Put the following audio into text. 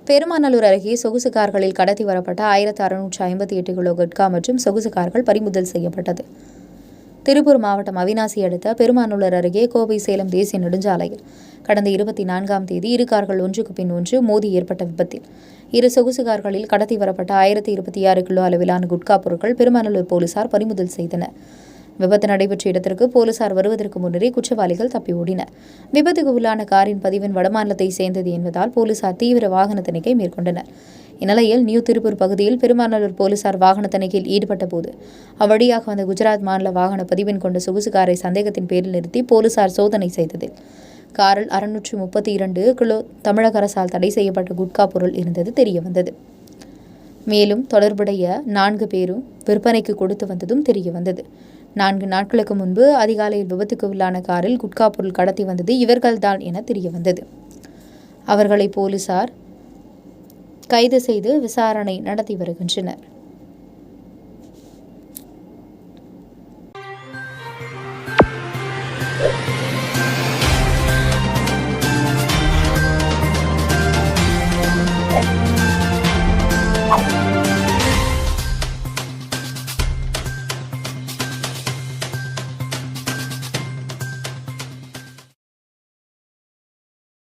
பெருமாநல்லூர் அருகே சொகுசு கார்களில் கடத்தி வரப்பட்ட 1658 கிலோ குட்கா மற்றும் சொகுசு கார்கள் பறிமுதல் செய்யப்பட்டது. திருப்பூர் மாவட்டம் அவிநாசி அடுத்த பெருமாநல்லூர் அருகே கோவை சேலம் தேசிய நெடுஞ்சாலையில் கடந்த 24ஆம் தேதி இரு கார்கள் ஒன்றுக்கு பின் ஒன்று மோதி ஏற்பட்ட விபத்தில் இரு சொகுசு கார்களில் கடத்தி வரப்பட்ட 1026 கிலோ அளவிலான குட்கா பொருட்கள் பெருமாநல்லூர் போலீசார் பறிமுதல் செய்தனர். விபத்து நடைபெற்ற இடத்திற்கு போலீசார் வருவதற்கு முன்னரே குற்றவாளிகள் தப்பி ஓடினர். விபத்துக்கு உள்ளான காரின் பதிவெண் வடமாநிலத்தை சேர்ந்தது என்பதால் போலீசார் தீவிர வாகன தணிக்கை மேற்கொண்டனர். இந்நிலையில் நியூ திருப்பூர் பகுதியில் பெருமாநல்லூர் போலீசார் வாகன தணிக்கையில் ஈடுபட்ட போது அவ்வழியாக வந்த குஜராத் மாநில வாகன பதிவெண் கொண்ட சொகுசு காரை சந்தேகத்தின் பேரில் நிறுத்தி போலீசார் சோதனை செய்ததில் காரில் 632 கிலோ தமிழக அரசால் தடை செய்யப்பட்ட குட்கா பொருள் இருந்தது தெரியவந்தது. மேலும் தொடர்புடைய 4 பேரும் விற்பனைக்கு கொடுத்து வந்ததும் தெரியவந்தது. 4 நாட்களுக்கு முன்பு அதிகாலையில் விபத்துக்கு உள்ளான காரில் குட்கா பொருள் கடத்தி வந்தது இவர்கள்தான் என தெரியவந்தது. அவர்களை போலீசார் கைது செய்து விசாரணை நடத்தி வருகின்றனர்.